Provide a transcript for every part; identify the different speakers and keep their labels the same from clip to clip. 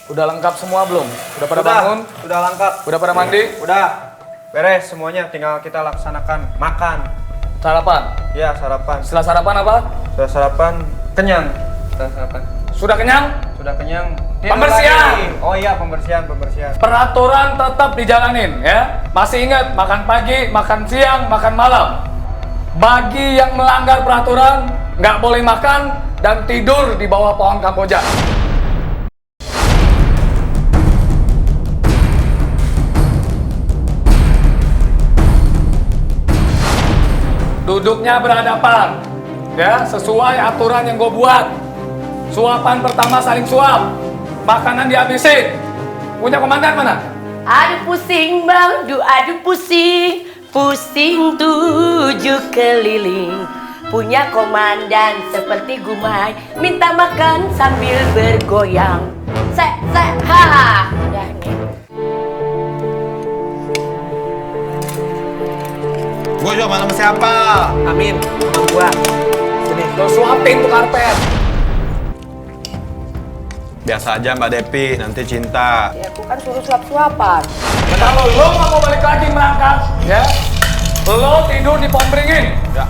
Speaker 1: Udah lengkap semua belum? Udah pada bangun?
Speaker 2: Udah lengkap.
Speaker 1: Udah pada mandi?
Speaker 2: Udah. Beres semuanya, tinggal kita laksanakan makan.
Speaker 1: Sarapan?
Speaker 2: Ya, sarapan.
Speaker 1: Setelah sarapan apa?
Speaker 2: Sudah sarapan, kenyang. Sudah sarapan.
Speaker 1: Sudah kenyang?
Speaker 2: Sudah kenyang.
Speaker 1: Pembersihan!
Speaker 2: Lagi. Oh iya, pembersihan.
Speaker 1: Peraturan tetap dijalanin ya. Masih ingat, makan pagi, makan siang, makan malam. Bagi yang melanggar peraturan, nggak boleh makan dan tidur di bawah pohon kamboja. Duduknya berhadapan, ya, sesuai aturan yang gue buat. Suapan pertama saling suap, makanan dihabisin. Punya komandan mana?
Speaker 3: Aduh pusing bang, aduh pusing, pusing 7 keliling. Punya komandan seperti Gumai, minta makan sambil bergoyang. Ha, udah nih.
Speaker 4: Gue juga malam siapa?
Speaker 2: Amin. Sama gua.
Speaker 1: Sini, lo suapin tuh karpet.
Speaker 4: Biasa aja Mbak Depi, nanti cinta.
Speaker 3: Ya aku kan suruh suap-suapan.
Speaker 1: Kalau lo nggak mau balik lagi merangkak, ya, lo tidur di pohon beringin.
Speaker 4: Ya.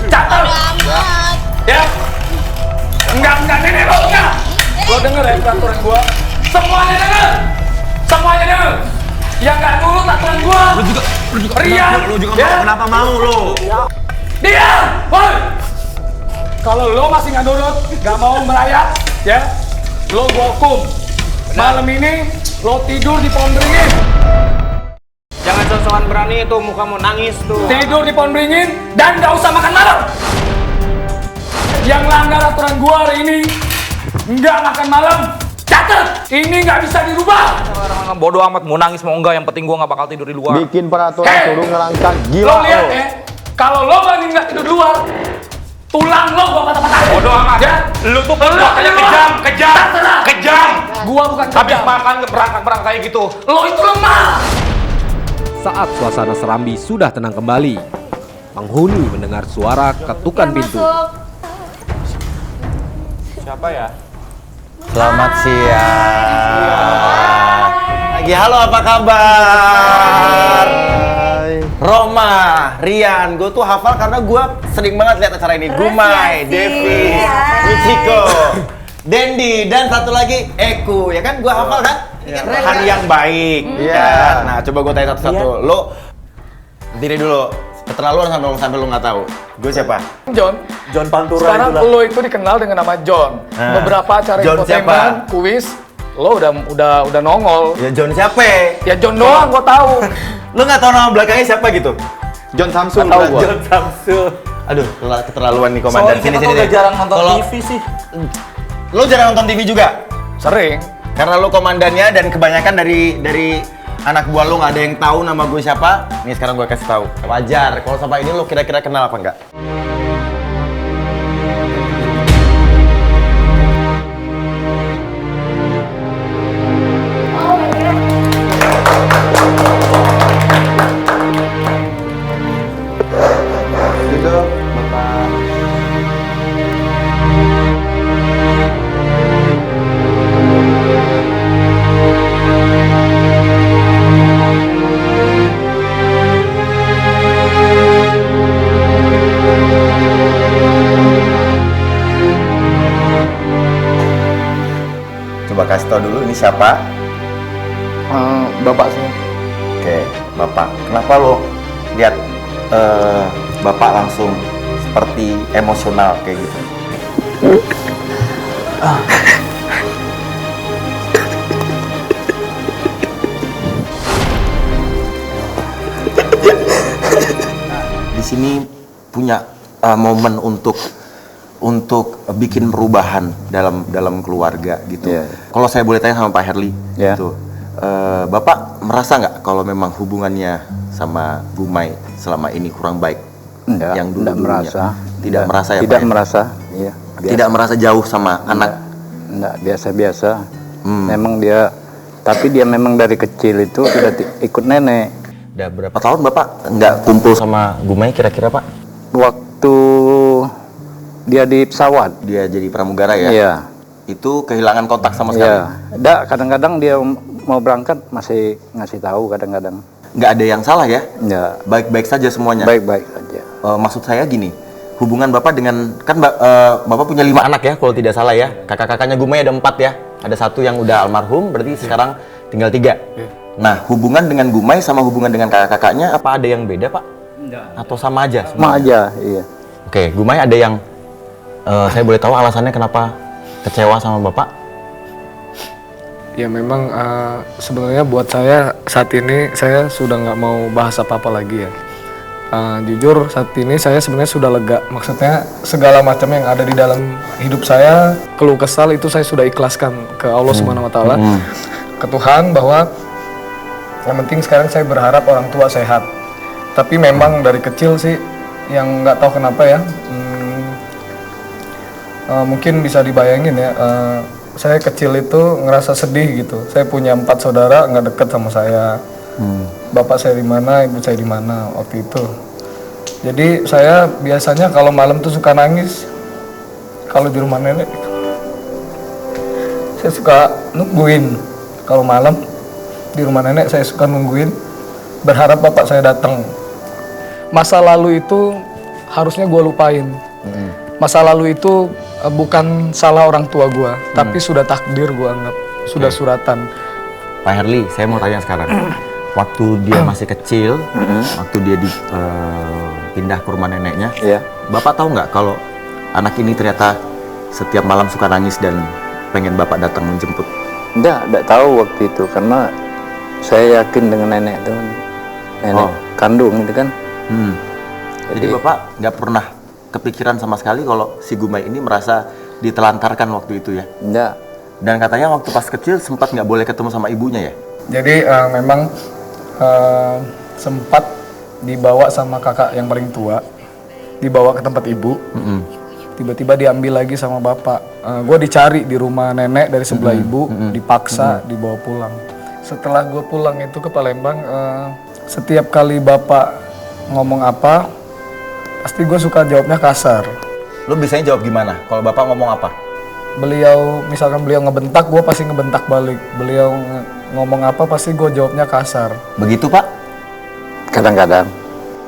Speaker 1: Catat. Ya. Enggak, nenek lo enggak. Lo denger ya peraturan gua. Semuanya denger. Yang nggak nurut aturan gua.
Speaker 4: Lu juga
Speaker 1: Rian.
Speaker 4: lu juga
Speaker 1: Ya.
Speaker 4: mau, kenapa mau lu?
Speaker 1: Diam, woi. Kalau lo masih nggak nurut, nggak mau merayap, ya, lo gua hukum. Malam ini lo tidur di pohon beringin.
Speaker 2: Jangan sok-sokan berani tuh, muka mau nangis tuh.
Speaker 1: Tidur di pohon beringin dan nggak usah makan malam. Yang langgar aturan gua hari ini nggak makan malam. Catat, ini nggak bisa dirubah.
Speaker 5: Orang bodoh amat, mau nangis mau enggak, yang penting gua nggak bakal tidur di luar.
Speaker 6: Bikin peraturan suruh ngerangkak gila
Speaker 1: Lo lihat
Speaker 6: lo.
Speaker 1: ya, kalau lo berani nggak tidur di luar, tulang lo gua patah-patahin.
Speaker 5: Bodoh amat.
Speaker 1: Ya?
Speaker 5: Lu tuh perbuatannya kejam.
Speaker 1: Gua bukan
Speaker 5: Habis
Speaker 1: kejam.
Speaker 5: makan berangkat kayak gitu.
Speaker 1: Lo itu lemah.
Speaker 7: Saat suasana Serambi sudah tenang kembali, penghuni mendengar suara ketukan pintu.
Speaker 5: Siapa ya?
Speaker 4: Selamat siang. Lagi halo, apa kabar? Roma, Rian, gue tuh hafal karena gue sering banget lihat acara ini. Gumai, Devi, Michiko, Dendi, dan satu lagi Eku, ya kan? Gue hafal kan? Ini kan hari yang baik. Kan? Nah, coba gue tanya satu-satu. Lo diri dulu. Keterlaluan sampai lo nggak tahu. Gue siapa?
Speaker 1: John Pantura. Sekarang lo itu dikenal dengan nama John.
Speaker 4: Nah.
Speaker 1: Beberapa acara
Speaker 4: John
Speaker 1: infotainment, kuis, lo udah nongol.
Speaker 4: Ya John siapa?
Speaker 1: Ya John doang gua tahu.
Speaker 4: Lo nggak tahu nama belakangnya siapa gitu?
Speaker 6: John Samsul.
Speaker 4: Tahu gua. John Samsul. Aduh, keterlaluan nih komandan. Sini.
Speaker 5: jarang nonton
Speaker 4: Kalau-
Speaker 5: TV sih.
Speaker 4: Lo jarang nonton TV juga?
Speaker 1: Sering.
Speaker 4: Karena lo komandannya dan kebanyakan dari anak buah lo nggak ada yang tahu nama gue siapa. Nih sekarang gue kasih tahu. Wajar. Kalau sampai ini lo kira-kira kenal apa enggak?
Speaker 6: Gitu, Bapak.
Speaker 4: Coba kasih tau dulu ini siapa?
Speaker 6: Bapak saya.
Speaker 4: Oke, Bapak. Kenapa lo lihat Bapak langsung seperti emosional kayak gitu? Di sini punya momen untuk bikin perubahan dalam keluarga gitu.
Speaker 6: Iya.
Speaker 4: Kalau saya boleh tanya sama Pak Herli,
Speaker 6: Iya.
Speaker 4: gitu, Bapak merasa nggak kalau memang hubungannya sama Gumai selama ini kurang baik?
Speaker 6: Enggak,
Speaker 4: Yang
Speaker 6: enggak
Speaker 4: dulu-dulunya?
Speaker 6: merasa.
Speaker 4: Tidak merasa ya,
Speaker 6: Tidak
Speaker 4: Pak?
Speaker 6: merasa, iya.
Speaker 4: Tidak merasa jauh sama anak?
Speaker 6: Enggak, biasa-biasa. Memang dia, tapi dia memang dari kecil itu sudah ikut nenek.
Speaker 4: Udah berapa tahun Bapak nggak kumpul sama Gumai kira-kira, Pak?
Speaker 6: Waktu dia di pesawat.
Speaker 4: Dia jadi pramugara ya?
Speaker 6: Iya.
Speaker 4: itu kehilangan kontak sama sekali.
Speaker 6: Iya, enggak, kadang-kadang dia mau berangkat masih ngasih tahu kadang-kadang.
Speaker 4: Nggak ada yang salah ya?
Speaker 6: Enggak,
Speaker 4: Baik-baik saja semuanya.
Speaker 6: baik-baik saja.
Speaker 4: Maksud saya gini, hubungan Bapak dengan, kan Bapak punya 5 anak ya kalau tidak salah ya. Kakak-kakaknya Gumai ada 4 ya. Ada 1 yang udah almarhum, berarti sekarang tinggal 3. Nah, hubungan dengan Gumai sama hubungan dengan kakak-kakaknya apa ada yang beda, Pak?
Speaker 1: Enggak.
Speaker 4: Atau sama aja?
Speaker 6: Sama aja, iya.
Speaker 4: Oke, Gumai ada yang saya boleh tahu alasannya kenapa kecewa sama Bapak?
Speaker 1: Ya memang sebenarnya buat saya saat ini saya sudah nggak mau bahas apa-apa lagi ya. Jujur saat ini saya sebenarnya sudah lega. Maksudnya segala macam yang ada di dalam hidup saya, keluh kesal itu saya sudah ikhlaskan ke Allah Subhanahu Wa Taala, ke Tuhan, bahwa yang penting sekarang saya berharap orang tua sehat. Tapi memang dari kecil sih yang nggak tahu kenapa ya, mungkin bisa dibayangin ya. Saya kecil itu ngerasa sedih gitu. Saya punya 4 saudara nggak deket sama saya. Bapak saya di mana, ibu saya di mana waktu itu. Jadi saya biasanya kalau malam tuh suka nangis. Kalau di rumah nenek, saya suka nungguin. Kalau malam di rumah nenek saya suka nungguin, berharap bapak saya datang. Masa lalu itu harusnya gue lupain. Masa lalu itu bukan salah orang tua gue, tapi sudah takdir gue anggap, sudah suratan.
Speaker 4: Pak Herli, saya mau tanya sekarang. Waktu dia masih kecil, waktu dia pindah ke rumah neneknya,
Speaker 6: Iya.
Speaker 4: Bapak tahu nggak kalau anak ini ternyata setiap malam suka nangis dan pengen Bapak datang menjemput?
Speaker 6: Enggak tahu waktu itu karena saya yakin dengan nenek itu, nenek kandung itu kan.
Speaker 4: Jadi Bapak nggak pernah kepikiran sama sekali kalau si Gumai ini merasa ditelantarkan waktu itu ya?
Speaker 6: Enggak.
Speaker 4: Dan katanya waktu pas kecil sempat nggak boleh ketemu sama ibunya ya?
Speaker 1: Jadi memang sempat dibawa sama kakak yang paling tua, dibawa ke tempat ibu. Tiba-tiba diambil lagi sama bapak. Gue dicari di rumah nenek dari sebelah ibu, dipaksa dibawa pulang. Setelah gue pulang itu ke Palembang, setiap kali bapak ngomong apa, pasti gue suka jawabnya kasar.
Speaker 4: Lo biasanya jawab gimana kalau Bapak ngomong apa?
Speaker 1: Misalkan beliau ngebentak, gue pasti ngebentak balik. Beliau ngomong apa, pasti gue jawabnya kasar.
Speaker 4: Begitu Pak?
Speaker 6: Kadang-kadang.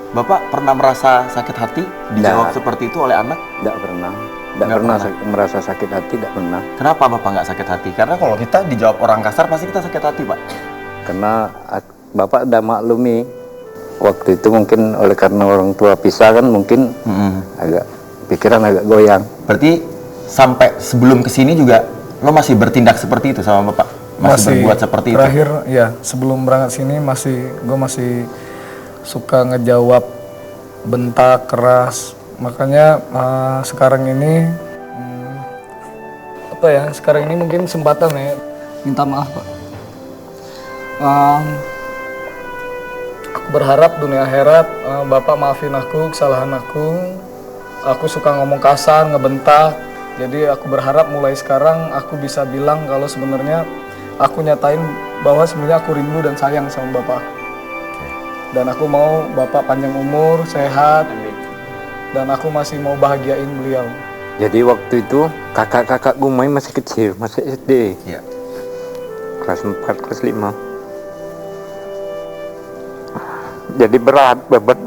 Speaker 4: Bapak pernah merasa sakit hati dijawab seperti itu oleh anak?
Speaker 6: Enggak pernah. Enggak
Speaker 4: Nggak
Speaker 6: pernah
Speaker 4: pernah.
Speaker 6: merasa sakit hati, enggak pernah.
Speaker 4: Kenapa Bapak nggak sakit hati? Karena kalau kita dijawab orang kasar pasti kita sakit hati Pak.
Speaker 6: Karena Bapak udah maklumi waktu itu mungkin oleh karena orang tua pisah kan mungkin agak pikiran agak goyang.
Speaker 4: Berarti sampai sebelum kesini juga lo masih bertindak seperti itu sama Bapak? Masih berbuat seperti itu?
Speaker 1: Terakhir, ya sebelum berangkat sini gue masih suka ngejawab bentak keras. Makanya sekarang ini sekarang ini mungkin kesempatan ya minta maaf Pak. Aku berharap dunia akhirat Bapak maafin aku kesalahan aku. Aku suka ngomong kasar, ngebentak. Jadi aku berharap mulai sekarang aku bisa bilang kalau sebenarnya aku nyatain bahwa sebenarnya aku rindu dan sayang sama Bapak. Dan aku mau Bapak panjang umur, sehat, dan aku masih mau bahagiain beliau.
Speaker 6: Jadi waktu itu kakak-kakak Gumai masih kecil, masih SD.
Speaker 4: Iya.
Speaker 6: Kelas 4, kelas 5. Jadi berat, beban.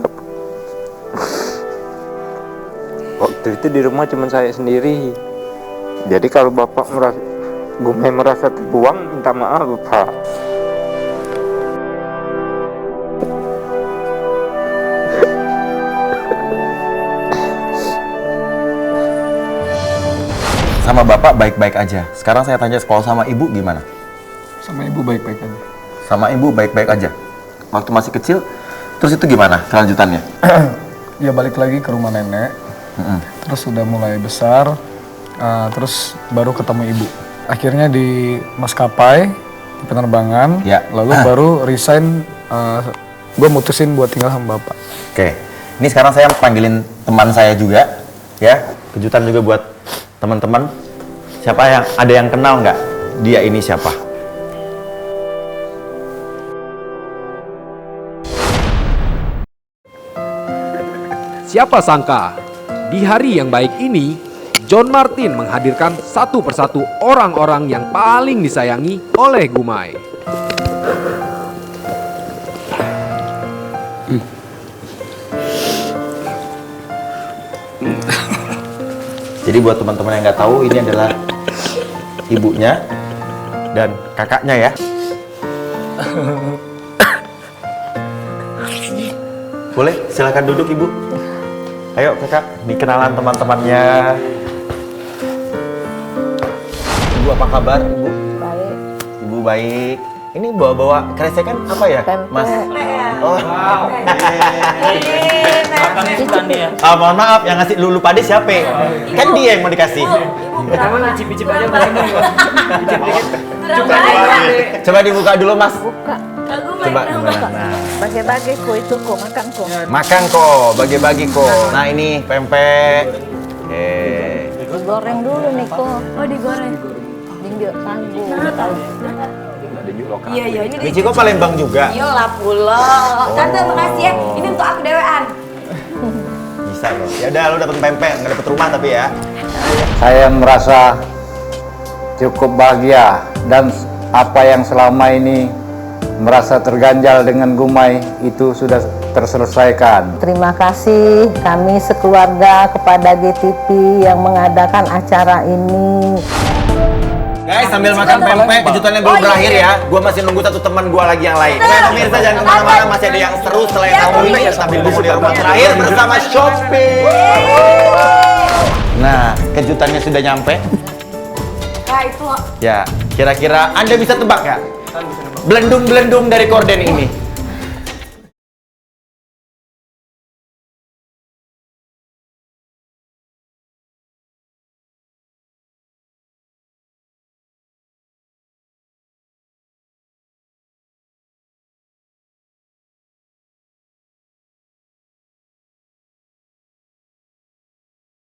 Speaker 6: Waktu itu di rumah cuma saya sendiri. Jadi kalau Bapak Gumai merasa terbuang, minta maaf Pak.
Speaker 4: Sama Bapak baik-baik aja. Sekarang saya tanya kalau sama Ibu gimana?
Speaker 1: Sama ibu baik-baik aja.
Speaker 4: Sama Ibu baik-baik aja. Waktu masih kecil, terus itu gimana kelanjutannya?
Speaker 1: Ya balik lagi ke rumah nenek. Terus udah mulai besar, terus baru ketemu ibu. Akhirnya di maskapai, di penerbangan,
Speaker 4: Ya.
Speaker 1: lalu baru resign. Gue mutusin buat tinggal sama bapak.
Speaker 4: Oke, ini sekarang saya panggilin teman saya juga, ya. Kejutan juga buat teman-teman. Siapa yang ada yang kenal nggak? Dia ini siapa?
Speaker 7: Siapa sangka di hari yang baik ini John Martin menghadirkan satu persatu orang-orang yang paling disayangi oleh Gumai.
Speaker 4: Jadi buat teman-teman yang nggak tahu, ini adalah ibunya dan kakaknya ya. Boleh, silakan duduk ibu. Ayo kakak, dikenalan teman-temannya. Ibu apa kabar ibu?
Speaker 3: Baik.
Speaker 4: Ibu baik. Ini bawa-bawa kresekan apa ya, Mas? Oh, ah, mohon maaf, yang ngasih lulu pade siapa? Kan dia yang mau dikasih. Coba dibuka dulu, Mas.
Speaker 3: Buka.
Speaker 4: Coba gimana? Nah,
Speaker 3: Bagi-bagi ko itu ko, makan ko.
Speaker 4: makan kok, bagi-bagi kok. Nah ini pempek.
Speaker 3: Digoreng dulu nih ko. Oh digoreng. Dinggil tangguh.
Speaker 8: Iya, iya, ini
Speaker 4: Michiko Palembang juga.
Speaker 3: Yolah pulau.
Speaker 8: Tante, makasih ya. Ini untuk aku dewean.
Speaker 4: Bisa loh. Ya udah, lu dapet pempek, nggak dapet rumah tapi ya.
Speaker 6: Saya merasa cukup bahagia dan apa yang selama ini merasa terganjal dengan Gumai itu sudah terselesaikan.
Speaker 3: Terima kasih kami sekeluarga kepada GTV yang mengadakan acara ini.
Speaker 4: Guys, sambil makan pempek, kejutannya belum berakhir ya. Gua masih nunggu satu teman gua lagi yang lain. Oke, pemirsa jangan kemana-mana, masih ada yang seru selain tamu ini sambil nunggu di rumah terakhir bersama Shopee. Nah, kejutannya sudah nyampe.
Speaker 8: Nah, itu
Speaker 4: Ya, kira-kira Anda bisa tebak ya? Belendung-belendung dari korden ini.